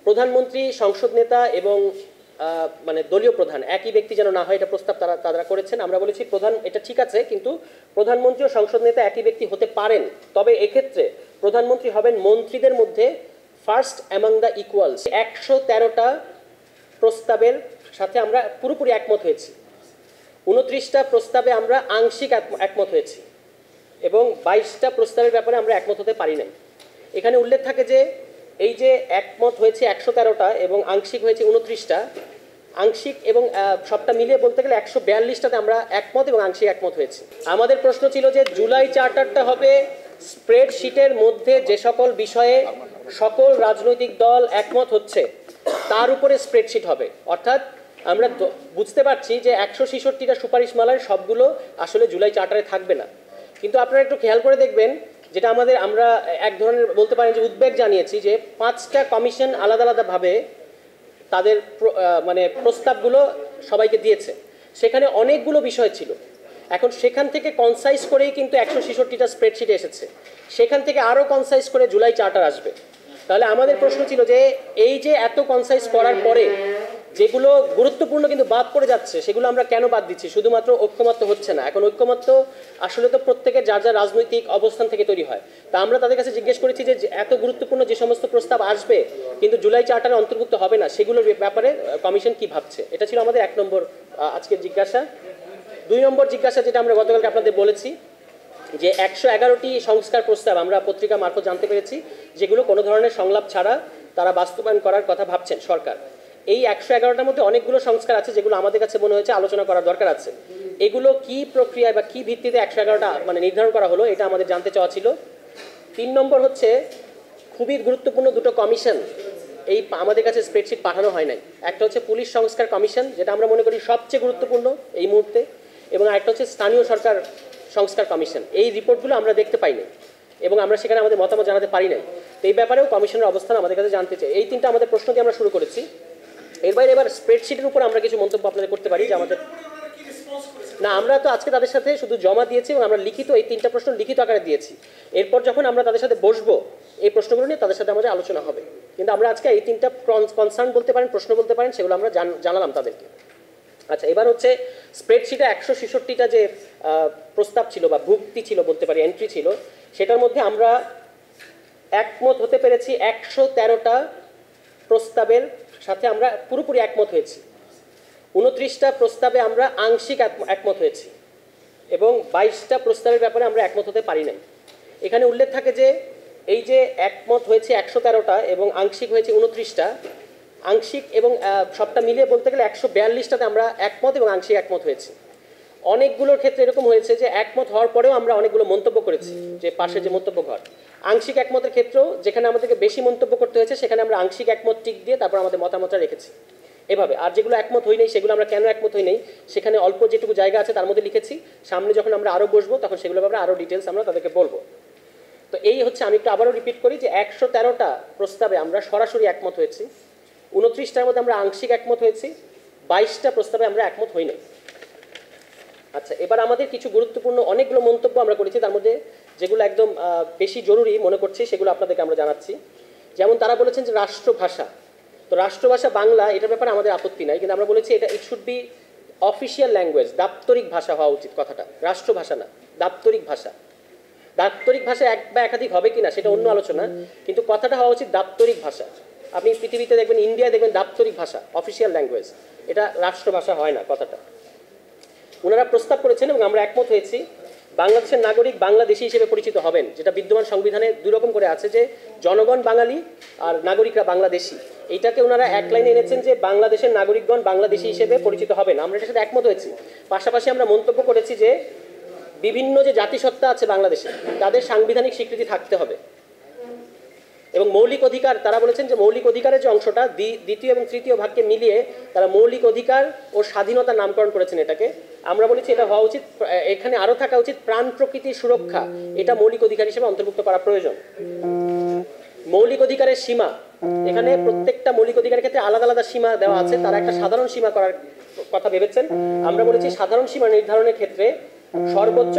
প্রধানমন্ত্রী সংসদ নেতা এবং মানে দলীয় প্রধান একই ব্যক্তি যেন না হয় এটা প্রস্তাব তারা করেছেন। আমরা বলেছি প্রধান এটা ঠিক আছে, কিন্তু প্রধানমন্ত্রী ও সংসদ নেতা একই ব্যক্তি হতে পারেন, তবে এক্ষেত্রে প্রধানমন্ত্রী হবেন মন্ত্রীদের মধ্যে ফার্স্ট অ্যামাং দ্য ইকুয়ালস। 113টা প্রস্তাবের সাথে আমরা পুরোপুরি একমত হয়েছি, 29টা প্রস্তাবে আমরা আংশিক একমত হয়েছি এবং 22টা প্রস্তাবের ব্যাপারে আমরা একমত হতে পারি নাই। এখানে উল্লেখ থাকে যে এই যে একমত হয়েছে 113টা এবং আংশিক হয়েছে 29টা, আংশিক এবং সবটা মিলিয়ে বলতে গেলে 142টাতে আমরা একমত এবং আংশিক একমত হয়েছে। আমাদের প্রশ্ন ছিল যে জুলাই চার্টারটা হবে স্প্রেডশিটের মধ্যে যে সকল বিষয়ে সকল রাজনৈতিক দল একমত হচ্ছে তার উপরে স্প্রেডশিট হবে, অর্থাৎ আমরা বুঝতে পারছি যে 166টা সুপারিশমালার সবগুলো আসলে জুলাই চার্টারে থাকবে না। কিন্তু আপনারা একটু খেয়াল করে দেখবেন, যেটা আমরা এক ধরনের বলতে পারেন যে উদ্বেগ জানিয়েছি, যে 5টা কমিশন আলাদা আলাদাভাবে তাদের মানে প্রস্তাবগুলো সবাইকে দিয়েছে, সেখানে অনেকগুলো বিষয় ছিল। এখন সেখান থেকে কনসাইজ করেই কিন্তু 166টা স্প্রেডশিটে এসেছে, সেখান থেকে আরও কনসাইজ করে জুলাই চার্টার আসবে। তাহলে আমাদের প্রশ্ন ছিল যে এই যে এত কনসাইজ করার পরে যেগুলো গুরুত্বপূর্ণ কিন্তু বাদ পড়ে যাচ্ছে, সেগুলো আমরা কেন বাদ দিচ্ছি? শুধুমাত্র ঐক্যমত্য হচ্ছে না। এখন ঐক্যমত্য আসলে তো প্রত্যেকের যার যার রাজনৈতিক অবস্থান থেকে তৈরি হয়। তা আমরা তাদের কাছে জিজ্ঞেস করেছি যে এত গুরুত্বপূর্ণ যে সমস্ত প্রস্তাব আসবে কিন্তু জুলাই চার্টারে অন্তর্ভুক্ত হবে না, সেগুলোর ব্যাপারে কমিশন কি ভাবছে। এটা ছিল আমাদের 1 নম্বর আজকের জিজ্ঞাসা। 2 নম্বর জিজ্ঞাসা যেটা আমরা গতকালকে আপনাদের বলেছি, যে 111টি সংস্কার প্রস্তাব আমরা পত্রিকা মারফত জানতে পেরেছি যেগুলো কোনো ধরনের সংলাপ ছাড়া তারা বাস্তবায়ন করার কথা ভাবছেন সরকার। এই 111টার মধ্যে অনেকগুলো সংস্কার আছে যেগুলো আমাদের কাছে মনে হয়েছে আলোচনা করার দরকার আছে। এগুলো কি প্রক্রিয়ায় বা কি ভিত্তিতে 111টা মানে নির্ধারণ করা হলো, এটা আমাদের জানতে চাওয়া ছিল। 3 নম্বর হচ্ছে খুবই গুরুত্বপূর্ণ দুটো কমিশন এই আমাদের কাছে স্প্রেডশিট পাঠানো হয় নাই। একটা হচ্ছে পুলিশ সংস্কার কমিশন, যেটা আমরা মনে করি সবচেয়ে গুরুত্বপূর্ণ এই মুহূর্তে, এবং আরেকটা হচ্ছে স্থানীয় সরকার সংস্কার কমিশন। এই রিপোর্টগুলো আমরা দেখতে পাইনি এবং আমরা সেখানে আমাদের মতামত জানাতে পারি নাই। তো এই ব্যাপারেও কমিশনের অবস্থান আমাদের কাছে জানতে চাই। এই 3টা আমাদের প্রশ্ন দিয়ে আমরা শুরু করেছি। এর বাইরে এবার স্প্রেডশিটের উপর আমরা কিছু মন্তব্য আপনাদের করতে পারি যে আমাদের না, আমরা তো আজকে তাদের সাথে শুধু জমা দিয়েছি এবং আমরা লিখিত এই 3টা প্রশ্ন লিখিত আকারে দিয়েছি। এরপর যখন আমরা তাদের সাথে বসবো এই প্রশ্নগুলো নিয়ে তাদের সাথে আমাদের আলোচনা হবে। কিন্তু আমরা আজকে এই 3টা কনসার্ন বলতে পারেন, প্রশ্ন বলতে পারেন, সেগুলো আমরা জানালাম তাদেরকে। আচ্ছা, এবার হচ্ছে স্প্রেডশিটে 166টা যে প্রস্তাব ছিল বা ভুক্তি ছিল বলতে পারি, এন্ট্রি ছিল, সেটার মধ্যে আমরা একমত হতে পেরেছি 113টা প্রস্তাবের সাথে আমরা পুরোপুরি একমত হয়েছি। 29টা প্রস্তাবে আমরা আংশিক একমত হয়েছি এবং 22টা প্রস্তাবের ব্যাপারে আমরা একমত হতে পারি নাই। এখানে উল্লেখ থাকে যে এই যে একমত হয়েছে 113টা এবং আংশিক হয়েছে 29টা, আংশিক এবং সবটা মিলিয়ে বলতে গেলে 142টাতে আমরা একমত এবং আংশিক একমত হয়েছি। অনেকগুলোর ক্ষেত্রে এরকম হয়েছে যে একমত হওয়ার পরেও আমরা অনেকগুলো মন্তব্য করেছি, যে পাশে যে মন্তব্য ঘর। আংশিক একমতের ক্ষেত্রেও যেখানে আমাদেরকে বেশি মন্তব্য করতে হয়েছে সেখানে আমরা আংশিক একমত টিক দিয়ে তারপর আমাদের মতামতটা রেখেছি এভাবে। আর যেগুলো একমত হই নাই সেগুলো আমরা কেন একমত হই নাই সেখানে অল্প যেটুকু জায়গা আছে তার মধ্যে লিখেছি। সামনে যখন আমরা আরও বসবো তখন সেগুলো ব্যাপারে আরও ডিটেলস আমরা তাদেরকে বলবো। তো এই হচ্ছে, আমি একটু আবারও রিপিট করি যে 113টা প্রস্তাবে আমরা সরাসরি একমত হয়েছি, 29টার মধ্যে আমরা আংশিক একমত হয়েছি, 22টা প্রস্তাবে আমরা একমত হই নাই। আচ্ছা, এবার আমাদের কিছু গুরুত্বপূর্ণ অনেকগুলো মন্তব্য আমরা করেছি, তার মধ্যে যেগুলো একদম বেশি জরুরি মনে করছি সেগুলো আপনাদেরকে আমরা জানাচ্ছি। যেমন তারা বলেছেন যে রাষ্ট্রভাষা, তো রাষ্ট্রভাষা বাংলা, এটার ব্যাপারে আমাদের আপত্তি নাই, কিন্তু আমরা বলেছি এটা it should be official language, দাপ্তরিক ভাষা হওয়া উচিত। কথাটা রাষ্ট্রভাষা না, দাপ্তরিক ভাষা। দাপ্তরিক ভাষা এক বা একাধিক হবে কিনা সেটা অন্য আলোচনা, কিন্তু কথাটা হওয়া উচিত দাপ্তরিক ভাষা। আপনি পৃথিবীতে দেখবেন, ইন্ডিয়ায় দেখবেন দাপ্তরিক ভাষা, অফিসিয়াল ল্যাঙ্গুয়েজ, এটা রাষ্ট্রভাষা হয় না কথাটা। ওনারা প্রস্তাব করেছেন এবং আমরা একমত হয়েছি বাংলাদেশের নাগরিক বাংলাদেশী হিসেবে পরিচিত হবেন, যেটা বিদ্যমান সংবিধানে 2 রকম করে আছে, যে জনগণ বাঙালি আর নাগরিকরা বাংলাদেশী। এইটাকে ওনারা এক লাইনে এনেছেন যে বাংলাদেশের নাগরিকগণ বাংলাদেশী হিসেবে পরিচিত হবেন, আমরা এটার সাথে একমত হয়েছি। পাশাপাশি আমরা মন্তব্য করেছি যে বিভিন্ন যে জাতিসত্তা আছে বাংলাদেশে তাদের সাংবিধানিক স্বীকৃতি থাকতে হবে এবং মৌলিক অধিকার, তারা বলেছেন যে মৌলিক অধিকারের যে অংশটা 2য় এবং 3য় ভাগকে মিলিয়ে তারা মৌলিক অধিকার ও স্বাধীনতার নামকরণ করেছেন এটাকে। আমরা বলেছি এটা হওয়া উচিত, এখানে আরও থাকা উচিত প্রাণ প্রকৃতির সুরক্ষা, এটা মৌলিক অধিকার হিসেবে অন্তর্ভুক্ত করা প্রয়োজন। মৌলিক অধিকারের সীমা, এখানে প্রত্যেকটা মৌলিক অধিকারের ক্ষেত্রে আলাদা আলাদা সীমা দেওয়া আছে, তারা একটা সাধারণ সীমা করার কথা ভেবেছেন। আমরা বলেছি সাধারণ সীমা নির্ধারণের ক্ষেত্রে সর্বোচ্চ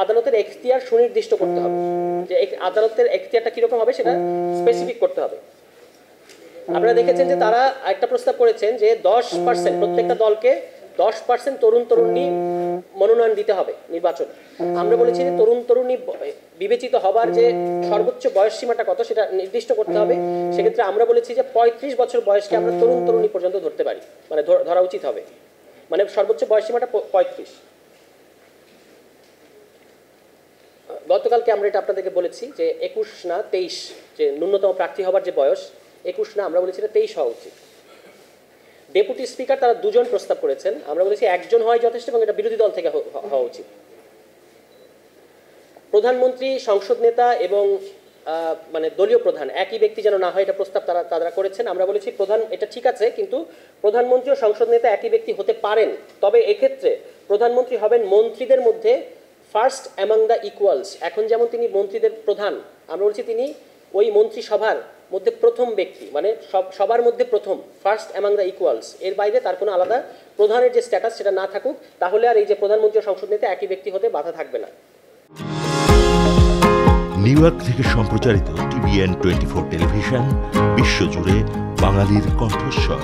আদালতের এখতিয়ার সুনির্দিষ্ট করতে হবে, যে আদালতের এখতিয়ারটা কীরকম হবে সেটা স্পেসিফিক করতে হবে। আপনারা দেখেছেন যে তারা একটা প্রস্তাব করেছেন যে 10% প্রত্যেকটা দলকে 10% তরুণ তরুণী মনোনয়ন দিতে হবে নির্বাচন। আমরা বলেছি যে তরুণ তরুণী বিবেচিত হবার যে সর্বোচ্চ বয়স সীমাটা কত সেটা নির্দিষ্ট করতে হবে। সেক্ষেত্রে আমরা বলেছি যে 35 বছর বয়সকে আমরা তরুণ তরুণী পর্যন্ত ধরতে পারি, মানে ধরা উচিত হবে, মানে সর্বোচ্চ বয়স সীমাটা 35। গতকালকে আমরা এটা আপনাদেরকে বলেছি যে 21 না 23, যে ন্যূনতম প্রার্থী হবার যে বয়স 21 না, আমরা বলেছি 23 হওয়া উচিত। ডেপুটি স্পিকার তারা 2 জন প্রস্তাব করেছেন, আমরা বলেছি 1 জন হয় যথেষ্ট এবং এটা বিরোধী দল থেকে হওয়া উচিত। প্রধানমন্ত্রী, সংসদ নেতা এবং মানে দলীয় প্রধান একই ব্যক্তি যেন না হয় এটা প্রস্তাব তারা করেছেন। আমরা বলেছি প্রধান এটা ঠিক আছে, কিন্তু প্রধানমন্ত্রী ও সংসদ নেতা একই ব্যক্তি হতে পারেন, তবে এক্ষেত্রে প্রধানমন্ত্রী হবেন মন্ত্রীদের মধ্যে ফার্স্ট অ্যামাং দ্য ইকুয়ালস। এখন যেমন তিনি মন্ত্রীদের প্রধান, আমরা বলছি তিনি ওই মন্ত্রিসভার মধ্যে প্রথম ব্যক্তি, মানে সবার মধ্যে প্রথম, ফার্স্ট অ্যামাং দ্য ইকুয়ালস। এর বাইরে তার কোনো আলাদা প্রধানের যে স্ট্যাটাস সেটা না থাকুক, তাহলে আর এই যে প্রধানমন্ত্রী ও সংসদ নেতা একই ব্যক্তি হতে বাধা থাকবে না। নিউ ইয়র্ক থেকে সম্প্রচারিত TVN 24 টেলিভিশন, বিশ্বজুড়ে বাঙালির কণ্ঠস্বর।